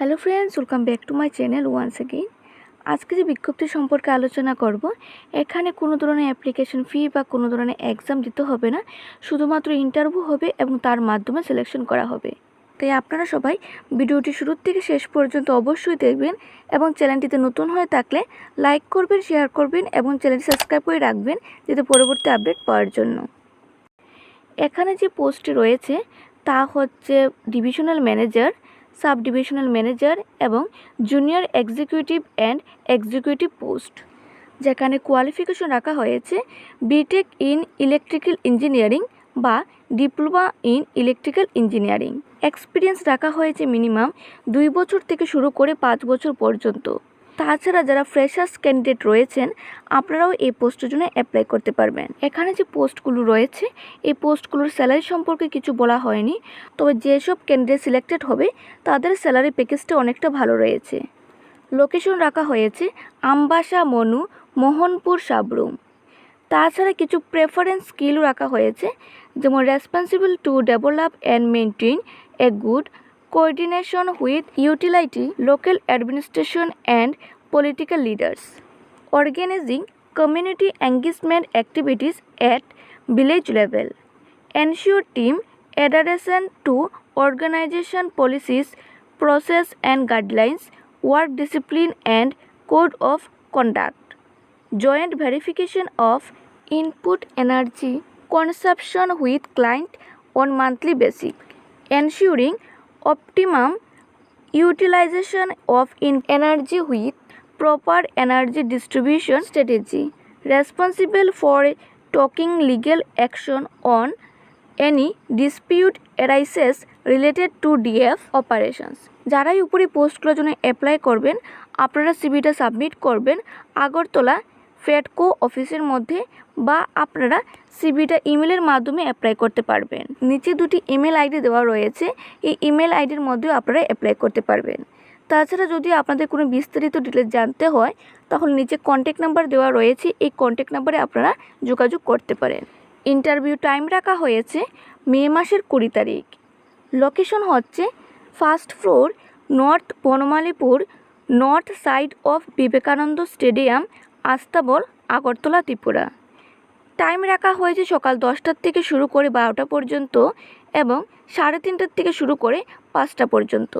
Hello friends, welcome back to my channel once again. আজকে যে বিজ্ঞপ্তি সম্পর্কে আলোচনা করব, এখানে কোনো ধরনের অ্যাপ্লিকেশন ফি বা কোনো ধরনের এক্সাম দিতে হবে না, শুধুমাত্র ইন্টারভিউ হবে এবং তার মাধ্যমে সিলেকশন করা হবে। তাই আপনারা সবাই ভিডিওটি শুরু থেকে শেষ পর্যন্ত অবশ্যই দেখবেন এবং চ্যানেলটিতে নতুন হয়ে থাকলে লাইক করবেন, শেয়ার করবেন এবং চ্যানেলটি সাবস্ক্রাইব করে রাখবেন যাতে পরবর্তী আপডেট পাওয়ার জন্য। এখানে যে পোস্টটি রয়েছে তা হচ্ছে divisional manager, sub divisional manager এবং junior executive and executive post, যেখানে কোয়ালিফিকেশন রাখা হয়েছে বিটেক ইন ইলেকট্রিক্যাল ইঞ্জিনিয়ারিং বা diploma in electrical engineering. Experience রাখা হয়েছে মিনিমাম 2 বছর থেকে শুরু করে 5 বছর পর্যন্ত। তাছাড়া যারা ফ্রেশার্স ক্যান্ডিডেট রয়েছেন আপনারাও এই পোস্টের জন্য অ্যাপ্লাই করতে পারবেন। এখানে যে পোস্টগুলো রয়েছে এই পোস্টগুলোর স্যালারি সম্পর্কে কিছু বলা হয়নি, তবে যেসব ক্যান্ডিডেট সিলেক্টেড হবে তাদের স্যালারি প্যাকেজটা অনেকটা ভালো রয়েছে। লোকেশন রাখা হয়েছে আমবাসা, মনু, মোহনপুর, সাবরুম। তাছাড়া কিছু প্রেফারেন্স স্কিলও রাখা হয়েছে, যেমন responsible to develop and maintain a good coordination with utility, local administration and political leaders, organizing community engagement activities at village level, ensure team adherence to organization policies, process and guidelines, work discipline and code of conduct, joint verification of input energy consumption with client on monthly basis, ensuring optimum utilization of energy with proper energy distribution strategy, responsible for taking legal action on any dispute arises related to DF operations. যারাই উপরে পোস্টগুলোর জন্য apply করবেন আপনারা সিভিটা submit করবেন আগরতলা ফেডকো অফিসের মধ্যে, বা আপনারা সিভিটা ইমেলের মাধ্যমে অ্যাপ্লাই করতে পারবেন। নিচে দুটি ইমেল আইডি দেওয়া রয়েছে, এই ইমেল আইডির মধ্যেও আপনারা অ্যাপ্লাই করতে পারবেন। তাছাড়া যদি আপনাদের কোনো বিস্তারিত ডিটেলস জানতে হয় তাহলে নিচে কন্ট্যাক্ট নাম্বার দেওয়া রয়েছে, এই কন্ট্যাক্ট নাম্বারে আপনারা যোগাযোগ করতে পারেন। ইন্টারভিউ টাইম রাখা হয়েছে মে মাসের 20 তারিখ। লোকেশন হচ্ছে first floor, north Banamalipur, north side of Vivekananda stadium, Astabal, Agartala, Tripura. Time রাখা হয়েছে সকাল 10টার থেকে শুরু করে 12টা পর্যন্ত এবং 3:30 থেকে শুরু করে 5টা পর্যন্ত।